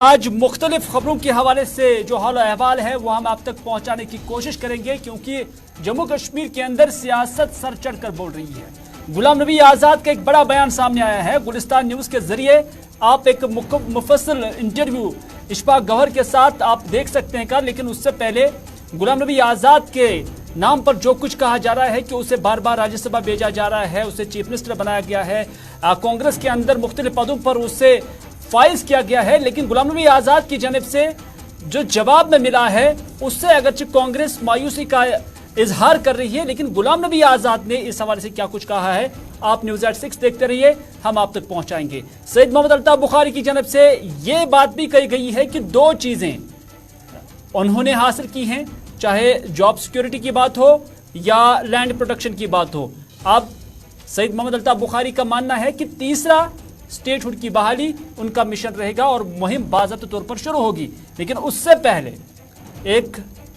आज मुख्तलिफ खबरों के हवाले से जो हाल अहवाल है वो हम आप तक पहुंचाने की कोशिश करेंगे, क्योंकि जम्मू कश्मीर के अंदर सियासत सर चढ़कर बोल रही है। गुलाम नबी आज़ाद का एक बड़ा बयान सामने आया है। गुलिस्तान न्यूज़ के जरिए आप एक मुफस्सल इंटरव्यू इशफाक गौहर के साथ आप देख सकते हैं का, लेकिन उससे पहले गुलाम नबी आज़ाद के नाम पर जो कुछ कहा जा रहा है कि उसे बार बार राज्यसभा भेजा जा रहा है, उसे चीफ मिनिस्टर बनाया गया है, कांग्रेस के अंदर मुख्तलिफ पदों पर उसे फाइज किया गया है, लेकिन गुलाम नबी आज़ाद की जानब से जो जवाब में मिला है उससे अगरचे कांग्रेस मायूसी का इजहार कर रही है, लेकिन गुलाम नबी आज़ाद ने इस हवाले से क्या कुछ कहा है आप न्यूज़ एट 6 देखते रहिए, हम आप तक पहुंचाएंगे। सैयद मोहम्मद अल्ताफ बुखारी की जानब से यह बात भी कही गई है कि दो चीजें उन्होंने हासिल की हैं, चाहे जॉब सिक्योरिटी की बात हो या लैंड प्रोटेक्शन की बात हो। अब सैयद मोहम्मद अल्ताफ बुखारी का मानना है कि तीसरा स्टेटहुड की बहाली उनका मिशन रहेगा और मुहिम बाज़ाब्ते तौर पर शुरू होगी। लेकिन उससे पहले एक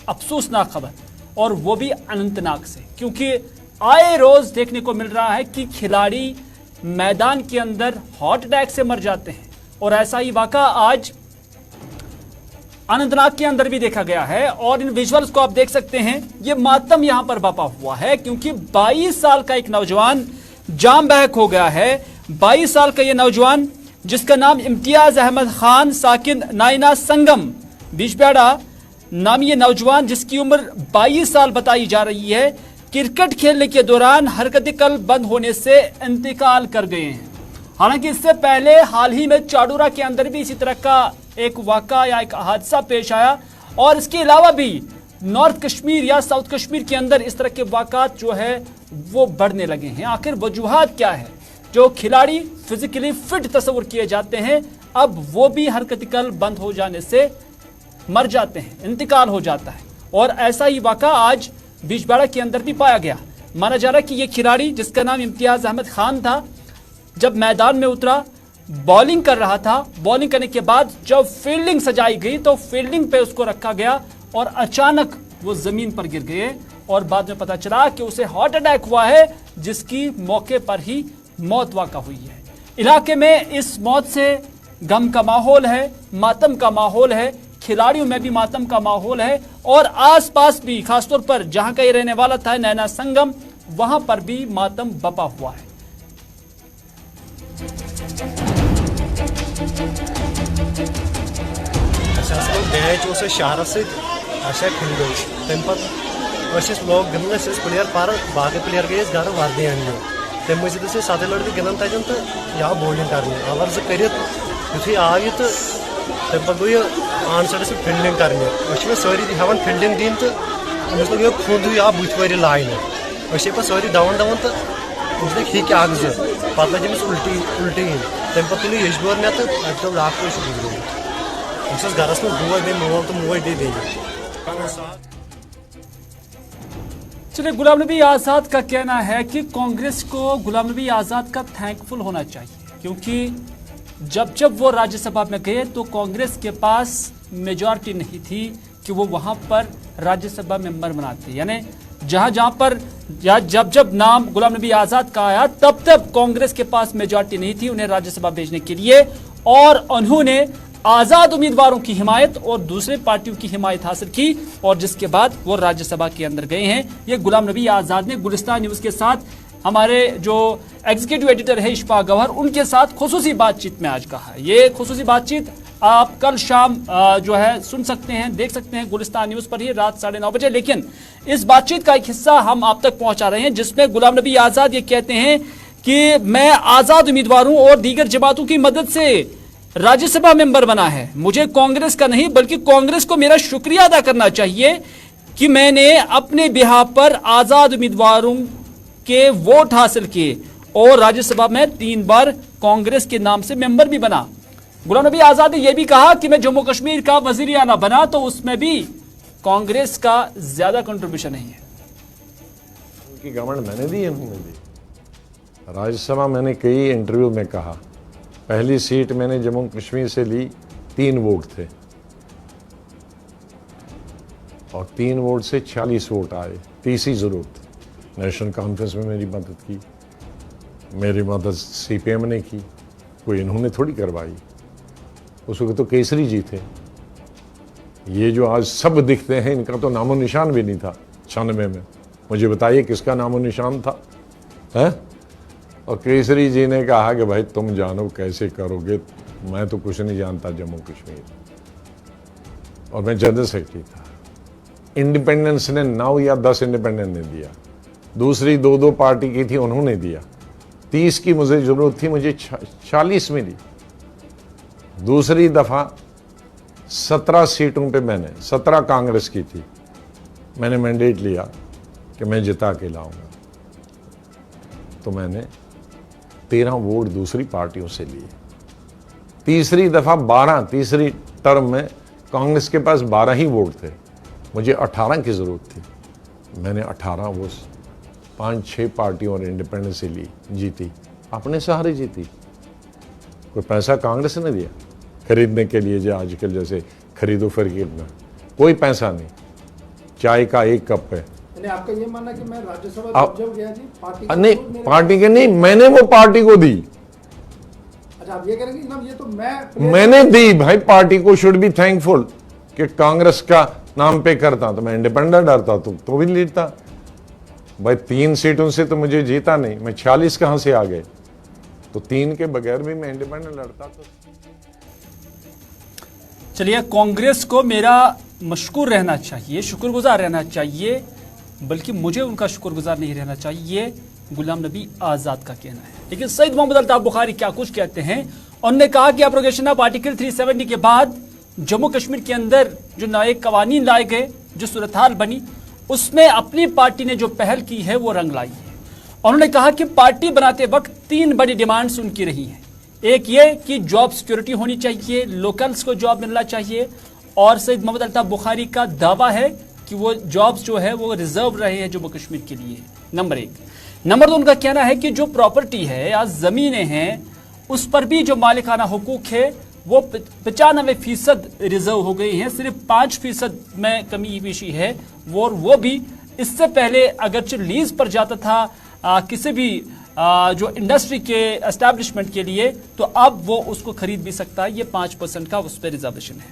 अफसोसनाक खबर, और वो भी अनंतनाग से, क्योंकि आए रोज देखने को मिल रहा है कि खिलाड़ी मैदान के अंदर हार्ट अटैक से मर जाते हैं, और ऐसा ही वाक़ा आज अनंतनाग के अंदर भी देखा गया है। और इन विजुअल्स को आप देख सकते हैं, ये मातम यहां पर बपा हुआ है, क्योंकि 22 साल का एक नौजवान जाम बहक हो गया है। 22 साल का ये नौजवान जिसका नाम इम्तियाज अहमद खान साकिन नाइना संगम बिजबेड़ा नाम, ये नौजवान जिसकी उम्र 22 साल बताई जा रही है, क्रिकेट खेलने के दौरान हरकत कल्ब बंद होने से इंतकाल कर गए हैं। हालांकि इससे पहले हाल ही में चाडूरा के अंदर भी इसी तरह का एक वाक़ा या एक हादसा पेश आया, और इसके अलावा भी नॉर्थ कश्मीर या साउथ कश्मीर के अंदर इस तरह के वाक़ात जो है वो बढ़ने लगे हैं। आखिर वजूहात क्या है? जो खिलाड़ी फिजिकली फिट तस्वुर किए जाते हैं, अब वो भी हरकत कल्ब बंद हो जाने से मर जाते हैं, इंतकाल हो जाता है। और ऐसा ही वाक़ा आज बिजबेड़ा के अंदर भी पाया गया। माना जा रहा है कि ये खिलाड़ी जिसका नाम इम्तियाज अहमद खान था, जब मैदान में उतरा बॉलिंग कर रहा था, बॉलिंग करने के बाद जब फील्डिंग सजाई गई तो फील्डिंग पे उसको रखा गया और अचानक वो जमीन पर गिर गए, और बाद में पता चला कि उसे हार्ट अटैक हुआ है, जिसकी मौके पर ही मौत वाक़ा हुई है। इलाके में इस मौत से गम का माहौल है, मातम का माहौल है, खिलाड़ियों में भी मातम का माहौल है, और आसपास भी खासतौर पर जहां का ये रहने वाला था नैना संगम, वहां पर भी मातम बपा हुआ है। मैच शहर तम लोग गिंदन प्लेयर पर बाकी प्लेयर गए घर वर्दी अन्न, तम मजीद 7 लड़के गिंदन तन तो या बॉलिंग कर ओवर कर यु आव तो तम पे गई आन साइड से फील्डिंग कर सारी हेवन फील्डिंग दिन तो अमिस लगे खुद आ बुथ वर लाइन पे सारी दवन दवन तो अमिस लगे हिक अख जो पे लगे अमिस उल्टी उल्टी इन तम पे तुल यशबोर मे तो अत लाख गुजर अमिस घरस में बोज बे मोल तो मोज बे चलिए, गुलाम नबी आज़ाद का कहना है कि कांग्रेस को गुलाम नबी आज़ाद का थैंकफुल होना चाहिए, क्योंकि जब जब वो राज्यसभा में गए तो कांग्रेस के पास मेजॉरिटी नहीं थी कि वो वहां पर राज्यसभा मेंबर बनाते। यानी जहां जहां पर या जब जब नाम गुलाम नबी आज़ाद का आया तब तब कांग्रेस के पास मेजॉरिटी नहीं थी उन्हें राज्यसभा भेजने के लिए, और उन्होंने आज़ाद उम्मीदवारों की हिमायत और दूसरे पार्टियों की हिमायत हासिल की, और जिसके बाद वो राज्यसभा के अंदर गए हैं। ये गुलाम नबी आज़ाद ने गुलिस्तान न्यूज़ के साथ हमारे जो एग्जीक्यूटिव एडिटर है इशफाक गौहर, उनके साथ खुसूसी बातचीत में आज कहा। ये खुसूसी बातचीत आप कल शाम जो है सुन सकते हैं, देख सकते हैं गुलिस्तान न्यूज़ पर ही रात 9:30 बजे। लेकिन इस बातचीत का एक हिस्सा हम आप तक पहुंचा रहे हैं, जिसमें गुलाम नबी आज़ाद ये कहते हैं कि मैं आज़ाद उम्मीदवारों और दीगर जमातों की मदद से राज्यसभा मेंबर बना है, मुझे कांग्रेस का नहीं बल्कि कांग्रेस को मेरा शुक्रिया अदा करना चाहिए कि मैंने अपने बिहाफ पर आज़ाद उम्मीदवारों के वोट हासिल किए और राज्यसभा में 3 बार कांग्रेस के नाम से मेंबर भी बना। गुलाम नबी आज़ाद ने यह भी कहा कि मैं जम्मू कश्मीर का वजीर आला बना तो उसमें भी कांग्रेस का ज्यादा कंट्रीब्यूशन नहीं है। उनकी गवर्नमेंट मैंने दी, उन्होंने दी। राज्यसभा मैंने कई इंटरव्यू में कहा, पहली सीट मैंने जम्मू कश्मीर से ली, 3 वोट थे और 3 वोट से 40 वोट आए, तीसरी जरूरत। नेशनल कॉन्फ्रेंस में मेरी मदद की, मेरी मदद CPM ने की, कोई इन्होंने थोड़ी करवाई। उस वक्त तो केसरी जी थे। ये जो आज सब दिखते हैं इनका तो नामो निशान भी नहीं था 96 में। मुझे बताइए किसका नामो निशान था, है? और केसरी जी ने कहा कि भाई तुम जानो कैसे करोगे, मैं तो कुछ नहीं जानता जम्मू कश्मीर, और मैं जनरल सेक्रेटरी था। इंडिपेंडेंस ने 9 या 10 इंडिपेंडेंस ने दिया, दूसरी 2-2 पार्टी की थी उन्होंने दिया, 30 की मुझे जरूरत थी, मुझे 40 मिली। दूसरी दफा 17 सीटों पे मैंने, 17 कांग्रेस की थी, मैंने मैंडेट लिया कि मैं जिता के लाऊंगा, तो मैंने 13 वोट दूसरी पार्टियों से लिए। तीसरी दफा 12, तीसरी टर्म में कांग्रेस के पास 12 ही वोट थे, मुझे 18 की जरूरत थी, मैंने 18 वो 5-6 पार्टियों और इंडिपेंडेंस से ली, जीती, अपने सहारे जीती। कोई पैसा कांग्रेस ने दिया खरीदने के लिए, जो आजकल जैसे खरीदो फरीदना, कोई पैसा नहीं, चाय का 1 कप है। आपका ये मानना कि मैं राज्यसभा जब गया जी पार्टी नहीं, पार्टी के नहीं, मैंने वो पार्टी को दी। अच्छा, आप ये कह रहे हैं कि ये तो मैंने दी भाई, पार्टी को शुड बी थैंकफुल कि कांग्रेस का नाम पे करता तो मैं इंडिपेंडेंट डरता तो भी जीतता भाई। 3 सीटों से तो मुझे जीता नहीं, मैं 46 कहां से आ गए, तो 3 के बगैर भी मैं इंडिपेंडेंट लड़ता। तो चलिए, कांग्रेस को मेरा मशकूर रहना चाहिए, शुक्रगुजार रहना चाहिए, बल्कि मुझे उनका शुक्रगुजार नहीं रहना चाहिए, गुलाम नबी आजाद का कहना है। लेकिन सईद मोहम्मद अल्ताफ बुखारी क्या कुछ कहते हैं। उन्होंने कहा कि एब्रोगेशन ऑफ आर्टिकल 370 के बाद जम्मू कश्मीर के अंदर जो नए कवानीन लाए गए, जो सूरत हाल बनी, उसमें अपनी पार्टी ने जो पहल की है वो रंग लाई है। उन्होंने कहा कि पार्टी बनाते वक्त 3 बड़ी डिमांड्स उनकी रही हैं। एक ये कि जॉब सिक्योरिटी होनी चाहिए, लोकल्स को जॉब मिलना चाहिए, और सईद मोहम्मद अल्ताफ बुखारी का दावा है कि वो जॉब्स जो है वो रिजर्व रहे हैं जम्मू कश्मीर के लिए, नंबर 1। नंबर 2, उनका कहना है कि जो प्रॉपर्टी है या जमीनें हैं उस पर भी जो मालिकाना हुकूक है वो 95% रिजर्व हो गई हैं, सिर्फ 5% में कमी पेशी है। वो भी इससे पहले अगरचे लीज पर जाता था किसी भी जो इंडस्ट्री के एस्टैब्लिशमेंट के लिए, तो अब वो उसको खरीद भी सकता है। ये 5% का उस पर रिजर्वेशन है।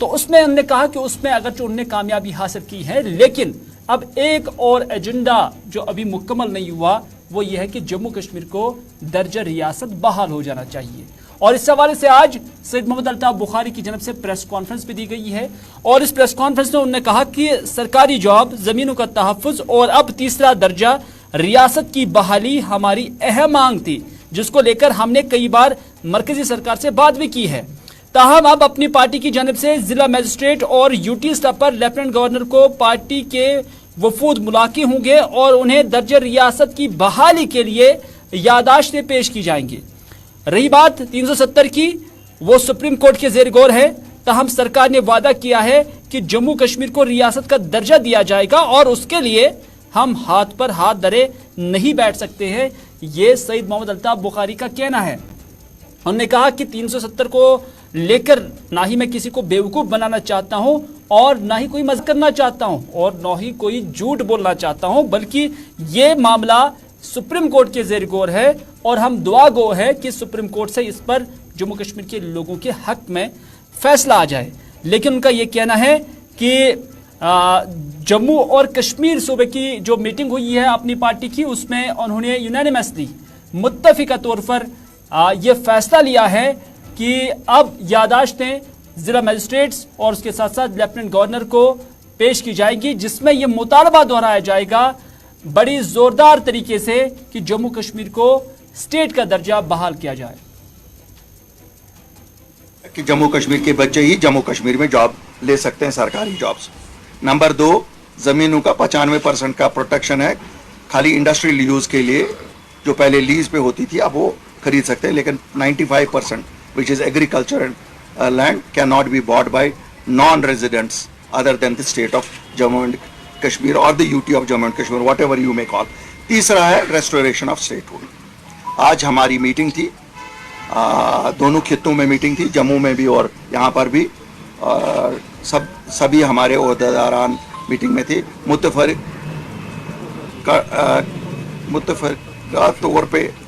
तो उसमें उन्होंने कहा कि उसमें अगरचे उन्होंने कामयाबी हासिल की है, लेकिन अब एक और एजेंडा जो अभी मुकम्मल नहीं हुआ वो ये है कि जम्मू कश्मीर को दर्जा रियासत बहाल हो जाना चाहिए। और इस हवाले से आज सईद मोहम्मद अल्ताफ बुखारी की जानब से प्रेस कॉन्फ्रेंस भी दी गई है, और इस प्रेस कॉन्फ्रेंस में उन्होंने कहा कि सरकारी जॉब, जमीनों का तहफ़्फ़ुज़ और अब तीसरा दर्जा रियासत की बहाली हमारी अहम मांग थी, जिसको लेकर हमने कई बार मरकजी सरकार से बात भी की है। ताहम अब अपनी पार्टी की जानब से जिला मजिस्ट्रेट और यूटी स्तर पर लेफ्टिनेंट गवर्नर को पार्टी के वफूद मुलाकी होंगे और उन्हें दर्जा रियासत की बहाली के लिए यादाश्तें पेश की जाएंगी। रही बात 370 की, वो सुप्रीम कोर्ट के ज़ेर गौर है। ताहम सरकार ने वादा किया है कि जम्मू कश्मीर को रियासत का दर्जा दिया जाएगा और उसके लिए हम हाथ पर हाथ धरे नहीं बैठ सकते हैं। ये सईद मोहम्मद अल्ताफ बुखारी का कहना है। उन्होंने कहा कि 370 को लेकर ना ही मैं किसी को बेवकूफ़ बनाना चाहता हूं और ना ही कोई मज़ाक करना चाहता हूं और ना ही कोई झूठ बोलना चाहता हूं, बल्कि ये मामला सुप्रीम कोर्ट के ज़ेर गौर है और हम दुआ गो है कि सुप्रीम कोर्ट से इस पर जम्मू कश्मीर के लोगों के हक में फैसला आ जाए। लेकिन उनका ये कहना है कि जम्मू और कश्मीर सूबे की जो मीटिंग हुई है अपनी पार्टी की, उसमें उन्होंने यूनानिमसली मुत्तफिका तौर पर ये फैसला लिया है कि अब यादाश्तें जिला मजिस्ट्रेट्स और उसके साथ साथ लेफ्टिनेंट गवर्नर को पेश की जाएगी, जिसमें यह मुतालबा दोहराया जाएगा बड़ी जोरदार तरीके से कि जम्मू कश्मीर को स्टेट का दर्जा बहाल किया जाए, कि जम्मू कश्मीर के बच्चे ही जम्मू कश्मीर में जॉब ले सकते हैं, सरकारी जॉब्स। नंबर 2, जमीनों का 95% का प्रोटेक्शन है, खाली इंडस्ट्रियल यूज के लिए, जो पहले लीज पे होती थी अब वो खरीद सकते हैं, लेकिन 95% which is agricultural land cannot be bought by non-residents other than the state of Jammu and Kashmir or the UT of Jammu and Kashmir, whatever you may call. तीसरा है restoration of statehood. आज हमारी meeting थी, दोनों खित्तों में meeting थी, जम्मू में भी और यहाँ पर भी, और सभी हमारे ओहदेदारान मीटिंग में थे।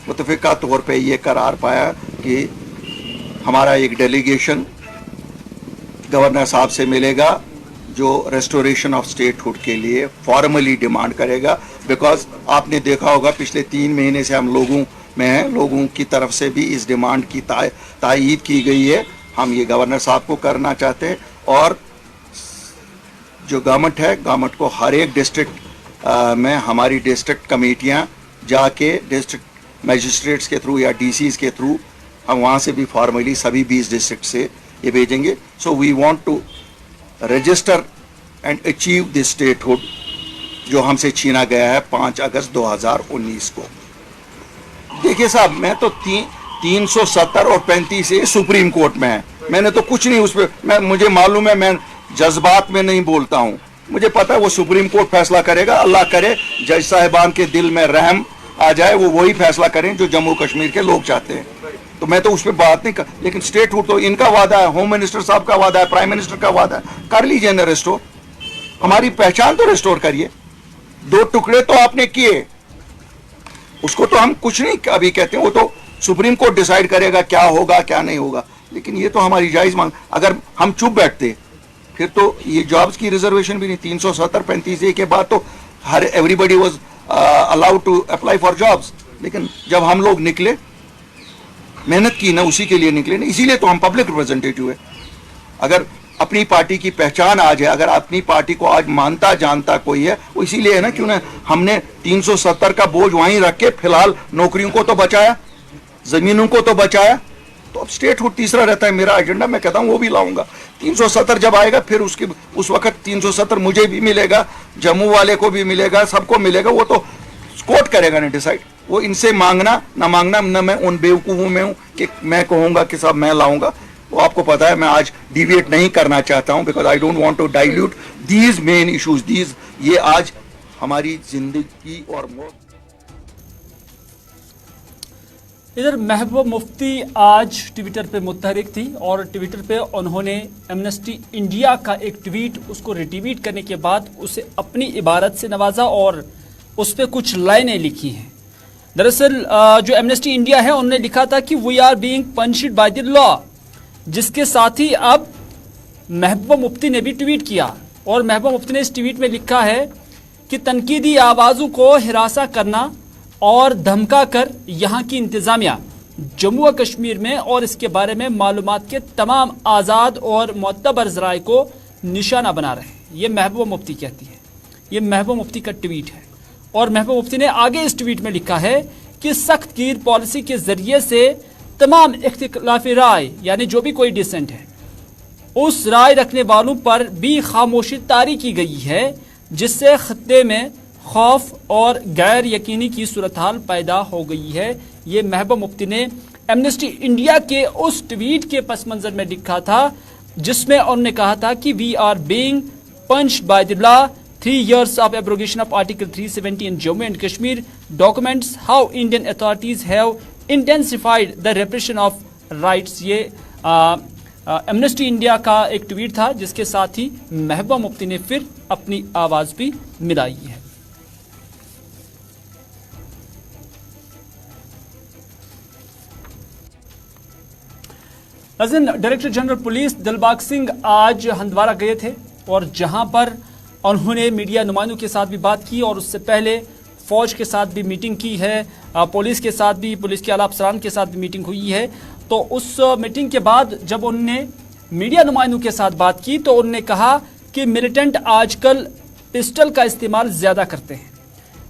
मुत्तफ़िका तौर पे ये करार पाया कि हमारा एक डेलीगेशन गवर्नर साहब से मिलेगा जो रेस्टोरेशन ऑफ स्टेटहुड के लिए फॉर्मली डिमांड करेगा। बिकॉज आपने देखा होगा पिछले 3 महीने से हम लोगों की तरफ से भी इस डिमांड की तायीद की गई है। हम ये गवर्नर साहब को करना चाहते हैं और जो गवर्नमेंट है, गवर्नमेंट को हर एक डिस्ट्रिक्ट में हमारी डिस्ट्रिक्ट कमेटियाँ जाके डिस्ट्रिक्ट मजिस्ट्रेट्स के थ्रू या डीसीज के थ्रू हम वहाँ से भी फॉर्मली सभी 20 डिस्ट्रिक्ट से ये भेजेंगे। So we want to register and achieve this statehood जो हमसे छीना गया है 5 अगस्त 2019 को। देखिए साहब, मैं तो 370 और 35 से सुप्रीम कोर्ट में है, मैंने तो कुछ नहीं उस पर, मुझे मालूम है, मैं जज्बात में नहीं बोलता हूँ, मुझे पता है वो सुप्रीम कोर्ट फैसला करेगा। अल्लाह करे जज साहिबान के दिल में रहम आ जाए, वो वही फैसला करें जो जम्मू कश्मीर के लोग चाहते हैं। तो मैं तो उस पर बात नहीं कर, लेकिन स्टेटहुड तो इनका वादा है, होम मिनिस्टर साहब का वादा है, प्राइम मिनिस्टर का वादा है, कर लीजिए ना रेस्टोर, हमारी पहचान तो रेस्टोर करिए। 2 टुकड़े तो आपने किए, उसको तो हम कुछ नहीं अभी कहते हैं, वो तो सुप्रीम कोर्ट डिसाइड करेगा क्या होगा क्या नहीं होगा। लेकिन ये तो हमारी जायज मांग, अगर हम चुप बैठते फिर तो ये जॉब्स की रिजर्वेशन भी नहीं। 370-35 के बाद तो हर everybody was allowed to apply for jobs. लेकिन जब हम लोग निकले, मेहनत की ना, उसी के लिए निकले ना, इसीलिए तो हम पब्लिक रिप्रेजेंटेटिव है। अगर अपनी पार्टी की पहचान आ जाए, अगर अपनी पार्टी को आज मानता जानता कोई है, वो इसीलिए है ना, क्यों ना हमने 370 का बोझ वहीं रख के फिलहाल नौकरियों को तो बचाया, जमीनों को तो बचाया। तो अब स्टेटहुड तीसरा रहता है मेरा एजेंडा, मैं कहता हूं वो भी लाऊंगा। 370 जब आएगा फिर उस वक्त 370 मुझे भी मिलेगा, जम्मू वाले को भी मिलेगा, सबको मिलेगा। वो तो कोर्ट करेगा ना डिसाइड। वो इनसे मांगना ना मांगना, ना मैं उन बेवकूफों में हूं कि मैं कहूंगा कि साहब मैं लाऊंगा। वो आपको पता है मैं आज डिविएट नहीं करना चाहता हूं, because I don't want to dilute these main issues. ये आज हमारी जिंदगी और मौत। इधर महबूबा मुफ्ती आज ट्विटर पे मुतहरिक थी और ट्विटर पे उन्होंने एमनेस्टी इंडिया का एक ट्वीट उसको रिट्वीट करने के बाद उसे अपनी इबारत से नवाजा और उस पर कुछ लाइनें लिखी हैं। दरअसल जो एमनेस्टी इंडिया है उन्होंने लिखा था कि we are being punished by the law, जिसके साथ ही अब महबूबा मुफ्ती ने भी ट्वीट किया और महबूबा मुफ्ती ने इस ट्वीट में लिखा है कि तनकीदी आवाज़ों को हिरासा करना और धमका कर यहाँ की इंतजामिया जम्मू व कश्मीर में और इसके बारे में मालूमात के तमाम आज़ाद और मोतबर ज़राए को निशाना बना रहे हैं। ये महबूबा मुफ्ती कहती है, ये महबूबा मुफ्ती का ट्वीट है। और महबूबा मुफ्ती ने आगे इस ट्वीट में लिखा है कि सख्त गिर पॉलिसी के जरिए से तमाम इख्तिलाफी राय यानी जो भी कोई डिसेंट है उस राय रखने वालों पर भी खामोशी तारी की गई है, जिससे खत्ते में खौफ और गैर यकीनी की सूरत हाल पैदा हो गई है। ये महबूबा मुफ्ती ने एमनेस्टी इंडिया के उस ट्वीट के पस मंजर में लिखा था जिसमें उन्होंने कहा था कि we are being punished by the law, 3 years of abrogation of Article 370 in Jammu and Kashmir documents how Indian authorities have intensified the repression of rights। ये एमनेस्टी इंडिया का एक ट्वीट था जिसके साथ ही महबूबा मुफ्ती ने फिर अपनी आवाज़ भी मिलाई है। Director general police Dilbag Singh आज हंदवारा गए थे और जहां पर उन्होंने मीडिया नुमाइंदों के साथ भी बात की और उससे पहले फौज के साथ भी मीटिंग की है, पुलिस के साथ भी, पुलिस के आला अफसरान के साथ भी मीटिंग हुई है। तो उस मीटिंग के बाद जब उन्होंने मीडिया नुमाइंदों के साथ बात की तो उन्होंने कहा कि मिलिटेंट आजकल पिस्टल का इस्तेमाल ज़्यादा करते हैं।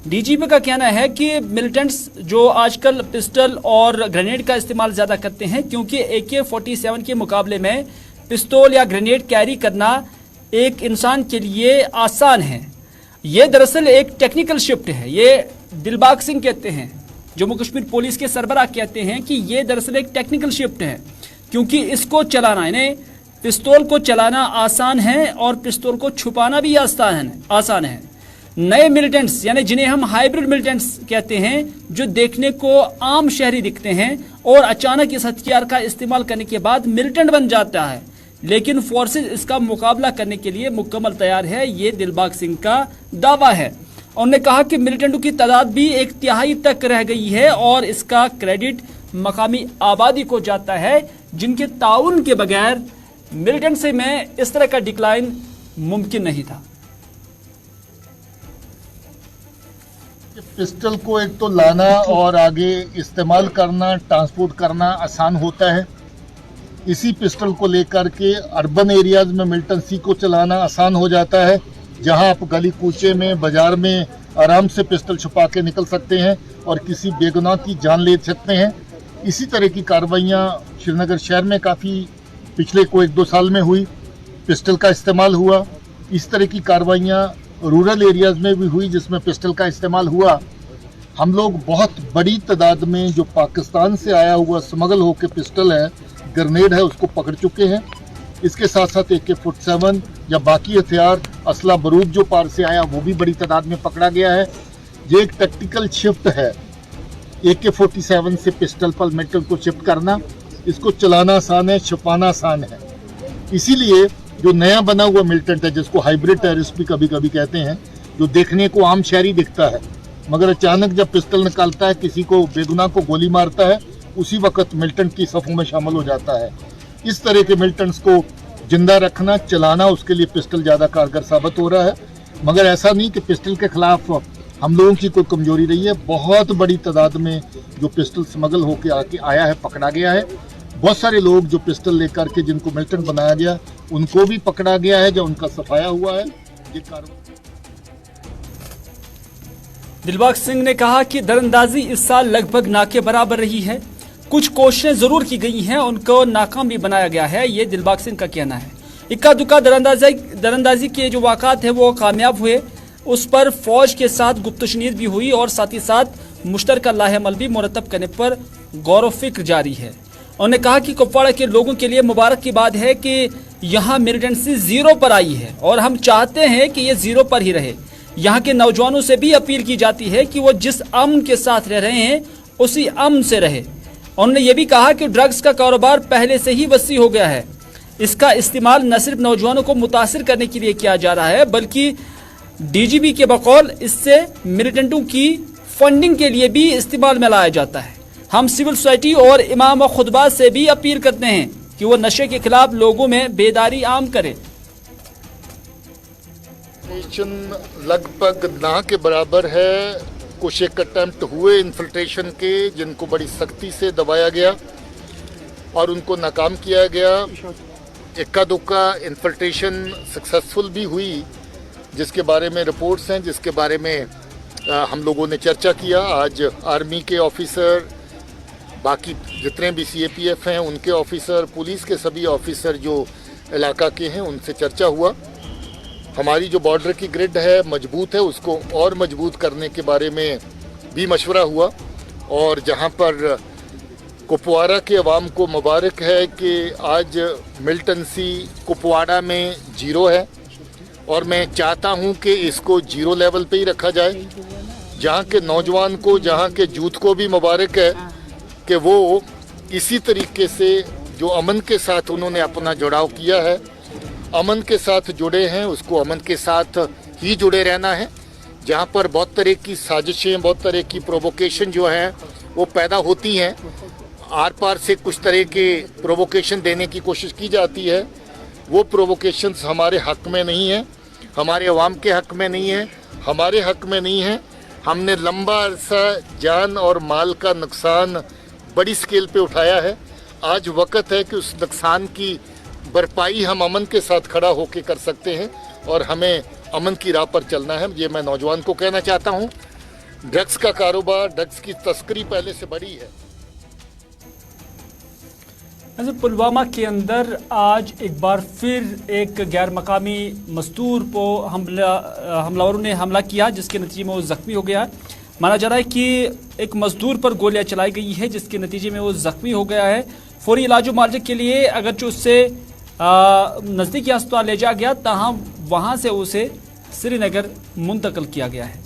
डीजीपी का कहना है कि मिलिटेंट्स जो आजकल पिस्टल और ग्रेनेड का इस्तेमाल ज़्यादा करते हैं क्योंकि AK-47 के मुकाबले में पिस्तौल या ग्रेनेड कैरी करना एक इंसान के लिए आसान है। ये दरअसल एक टेक्निकल शिफ्ट है। ये दिलबाग सिंह कहते हैं, जम्मू कश्मीर पुलिस के सरबराह कहते हैं कि ये दरअसल एक टेक्निकल शिफ्ट है क्योंकि इसको चलाना, यानी पिस्तौल को चलाना आसान है और पिस्तौल को छुपाना भी आसान है। नए मिलिटेंट्स यानी जिन्हें हम हाइब्रिड मिलिटेंट्स कहते हैं, जो देखने को आम शहरी दिखते हैं और अचानक इस हथियार का इस्तेमाल करने के बाद मिलिटेंट बन जाता है, लेकिन फोर्सेज इसका मुकाबला करने के लिए मुकम्मल तैयार है। ये दिलबाग सिंह का दावा है। उन्होंने कहा कि मिलिटेंटों की तादाद भी 1/3 तक रह गई है और इसका क्रेडिट मकामी आबादी को जाता है जिनके ताउन के बगैर मिलिटेंसी में इस तरह का डिक्लाइन मुमकिन नहीं था। पिस्टल को एक तो लाना और आगे इस्तेमाल करना, ट्रांसपोर्ट करना आसान होता है। इसी पिस्टल को लेकर के अर्बन एरियाज में मिल्टन सी को चलाना आसान हो जाता है, जहां आप गली कूचे में, बाजार में आराम से पिस्टल छुपा के निकल सकते हैं और किसी बेगुनाह की जान ले सकते हैं। इसी तरह की कार्रवाइयाँ श्रीनगर शहर में काफ़ी पिछले को 1-2 साल में हुई, पिस्टल का इस्तेमाल हुआ। इस तरह की कार्रवाइयाँ रूरल एरियाज में भी हुई जिसमें पिस्टल का इस्तेमाल हुआ। हम लोग बहुत बड़ी तादाद में जो पाकिस्तान से आया हुआ स्मगल होकर पिस्टल है, ग्रेनेड है, उसको पकड़ चुके हैं। इसके साथ साथ AK-47 या बाकी हथियार, असला बारूद जो पार से आया वो भी बड़ी तादाद में पकड़ा गया है। ये एक टैक्टिकल शिफ्ट है, AK-47 से पिस्टल पर मेटल को शिफ्ट करना। इसको चलाना आसान है, छुपाना आसान है। इसीलिए जो नया बना हुआ मिलिटेंट है, जिसको हाइब्रिड टेररिस्ट भी कभी कभी कहते हैं, जो देखने को आम शहरी दिखता है मगर अचानक जब पिस्टल निकालता है, किसी को बेगुनाह को गोली मारता है, उसी वक्त मिलिटेंट की सफ़ों में शामिल हो जाता है। इस तरह के मिलिटेंट्स को जिंदा रखना, चलाना, उसके लिए पिस्टल ज़्यादा कारगर साबित हो रहा है। मगर ऐसा नहीं कि पिस्टल के खिलाफ हम लोगों की कोई कमजोरी रही है। बहुत बड़ी तादाद में जो पिस्टल स्मगल होकर आके आया है, पकड़ा गया है। बहुत सारे लोग जो पिस्टल लेकर के जिनको मिलिटेंट बनाया गया, उनको भी पकड़ा गया है, जो उनका सफाया हुआ है। ये कार्रवाई दिलबाग सिंह ने कहा कि दरअंदाजी इस साल लगभग ना के बराबर रही है। कुछ कोशिशें जरूर की गई हैं, उनको नाकाम भी बनाया गया है, ये दिलबाग सिंह का कहना है। इक्का दुक्का दरअंदाजी के जो वाक़ात है वो कामयाब हुए, उस पर फौज के साथ गुप्तशनीद भी हुई और साथ ही साथ मुश्तरका लाहेअमल भी मुरतब करने पर गौर व फिक्र जारी है। उन्होंने कहा कि कुपवाड़ा के लोगों के लिए मुबारक की बात है कि यहाँ मिलिटेंसी 0 पर आई है और हम चाहते हैं कि ये 0 पर ही रहे। यहाँ के नौजवानों से भी अपील की जाती है कि वो जिस अमन के साथ रह रहे हैं उसी अमन से रहे। उन्होंने ये भी कहा कि ड्रग्स का कारोबार पहले से ही वसी हो गया है। इसका इस्तेमाल न सिर्फ नौजवानों को मुतासिर करने के लिए किया जा रहा है, बल्कि DGP के बकौल इससे मिलिटेंटों की फंडिंग के लिए भी इस्तेमाल में लाया जाता है। हम सिविल सोसाइटी और इमाम व खुतबा से भी अपील करते हैं कि वो नशे के खिलाफ लोगों में बेदारी आम करें। लगभग ना के बराबर है। कुछ एक अटेम्प्ट हुए इन्फिल्ट्रेशन के, जिनको बड़ी सख्ती से दबाया गया और उनको नाकाम किया गया। इक्का दुक्का इन्फिल्ट्रेशन सक्सेसफुल भी हुई, जिसके बारे में रिपोर्ट्स हैं, जिसके बारे में हम लोगों ने चर्चा किया। आज आर्मी के ऑफिसर, बाकी जितने भी CAPF हैं उनके ऑफिसर, पुलिस के सभी ऑफिसर जो इलाका के हैं, उनसे चर्चा हुआ। हमारी जो बॉर्डर की ग्रिड है मजबूत है, उसको और मजबूत करने के बारे में भी मशवरा हुआ। और जहां पर कुपवाड़ा के अवाम को मुबारक है कि आज मिलिटेंसी कुपवाड़ा में 0 है और मैं चाहता हूं कि इसको 0 लेवल पे ही रखा जाए। जहां के नौजवान को, जहां के यूथ को भी मुबारक है कि वो इसी तरीके से जो अमन के साथ उन्होंने अपना जुड़ाव किया है, अमन के साथ जुड़े हैं, उसको अमन के साथ ही जुड़े रहना है। जहां पर बहुत तरह की साजिशें, बहुत तरह की प्रोवोकेशन जो हैं वो पैदा होती हैं, आर पार से कुछ तरह के प्रोवोकेशन देने की कोशिश की जाती है, वो प्रोवोकेशंस हमारे हक में नहीं है, हमारे अवाम के हक में नहीं है, हमारे हक में नहीं है। हमने लंबा अरसा जान और माल का नुकसान बड़ी स्केल पे उठाया है। आज वक्त है कि उस नुकसान की भरपाई हम अमन के साथ खड़ा होकर कर सकते हैं और हमें अमन की राह पर चलना है। ये मैं नौजवान को कहना चाहता हूँ। ड्रग्स का कारोबार, ड्रग्स की तस्करी पहले से बड़ी है। पुलवामा के अंदर आज एक बार फिर एक गैर मकामी मजदूर को हमलावरों ने हमला किया, जिसके नतीजे में वो जख्मी हो गया। माना जा रहा है कि एक मजदूर पर गोलियां चलाई गई है, जिसके नतीजे में वो जख्मी हो गया है। फौरी इलाज मुआवजे के लिए अगरचे उससे नज़दीकी अस्पताल ले जाया गया, तहाँ वहाँ से उसे श्रीनगर मुंतकिल किया गया है।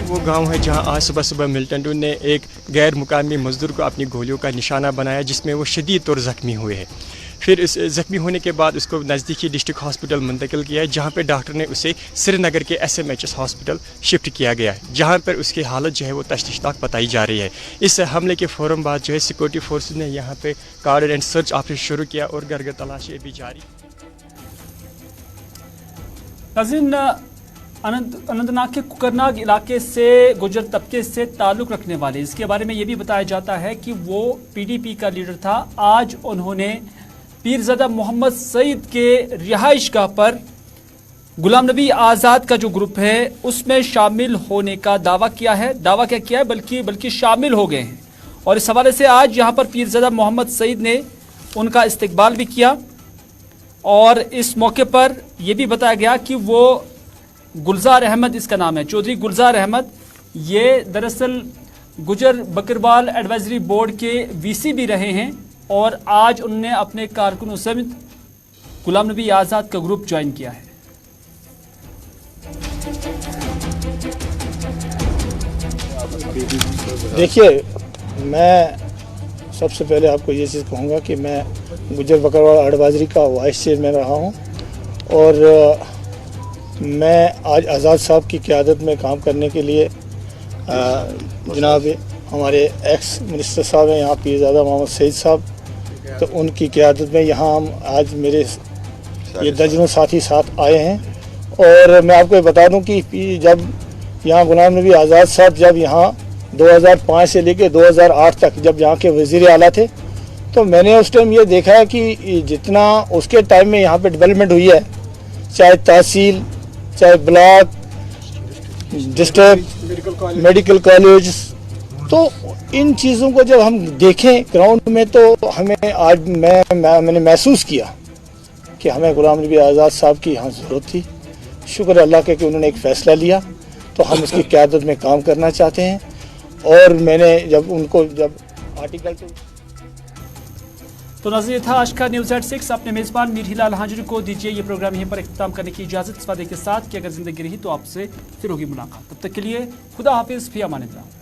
वो गांव है जहां आज सुबह सुबह मिलिटेंटों ने एक गैर मुकामी मजदूर को अपनी गोलियों का निशाना बनाया, जिसमें वो शदीद तौर ज़ख्मी हुए हैं। फिर इस जख्मी होने के बाद उसको नज़दीकी डिस्ट्रिक्ट हॉस्पिटल मुंतकिल किया है, जहाँ पर डॉक्टर ने उसे श्रीनगर के SMHS हॉस्पिटल शिफ्ट किया गया है, जहाँ पर उसकी हालत जो है वो तशवीशनाक बताई जा रही है। इस हमले के फ़ौरन बाद जो है सिक्योरिटी फोर्सेज ने यहाँ पे कार्ड एंड सर्च ऑपरेशन शुरू किया और घर घर तलाशी भी जारी। नाज़रीन, अनंतनाग के कुकरनाग इलाके से गुजर तबके से ताल्लुक़ रखने वाले, इसके बारे में ये भी बताया जाता है कि वो PDP का लीडर था। आज उन्होंने पीरज़ादा मोहम्मद सईद के रिहाइशगाह पर गुलाम नबी आज़ाद का जो ग्रुप है उसमें शामिल होने का दावा किया है। दावा क्या किया है, बल्कि शामिल हो गए हैं। और इस हवाले से आज यहाँ पर पीरज़ादा मोहम्मद सईद ने उनका इस्तकबाल भी किया और इस मौके पर यह भी बताया गया कि वो गुलजार अहमद, इसका नाम है चौधरी गुलजार अहमद, ये दरअसल गुजर बकरवाल एडवाइजरी बोर्ड के VC भी रहे हैं और आज उन्होंने अपने कारकुनों समेत गुलाम नबी आज़ाद का ग्रुप ज्वाइन किया है। देखिए, मैं सबसे पहले आपको ये चीज़ कहूँगा कि मैं गुजर बकरवाल एडवाइजरी का वाइस चेयरमैन रहा हूँ और मैं आज आज़ाद साहब की क़यादत में काम करने के लिए जनाब हमारे एक्स मिनिस्टर साहब हैं यहाँ पीरज़ादा मोहम्मद सईद साहब, तो उनकी क़यादत में यहाँ हम आज मेरे ये दर्जनों साथी साथ आए हैं। और मैं आपको बता दूं कि जब यहाँ गुलाम नबी आज़ाद साहब जब यहाँ 2005 से लेकर 2008 तक जब यहाँ के वज़ीर आला थे, तो मैंने उस टाइम ये देखा है कि जितना उसके टाइम में यहाँ पे डेवलपमेंट हुई है, चाहे तहसील, चाहे ब्लॉक, डिस्ट्रिक्ट, मेडिकल कॉलेज, तो इन चीज़ों को जब हम देखें ग्राउंड में तो हमें आज मैंने महसूस किया कि हमें गुलाम नबी आज़ाद साहब की यहाँ ज़रूरत थी। शुक्र अल्लाह का कि उन्होंने एक फ़ैसला लिया, तो हम उसकी क़यादत में काम करना चाहते हैं। और मैंने जब आर्टिकल तो नाज़रीन, था आज का न्यूज़ एट 6। अपने मेज़बान मीर हिलाल हाजिर को दीजिए ये प्रोग्राम यहीं पर इख्तिताम करने की इजाज़त, इस वादे के साथ कि अगर ज़िंदगी रही तो आपसे फिर होगी मुलाकात। तब तक के लिए खुदा हाफिज़, फ़ी अमान अल्लाह।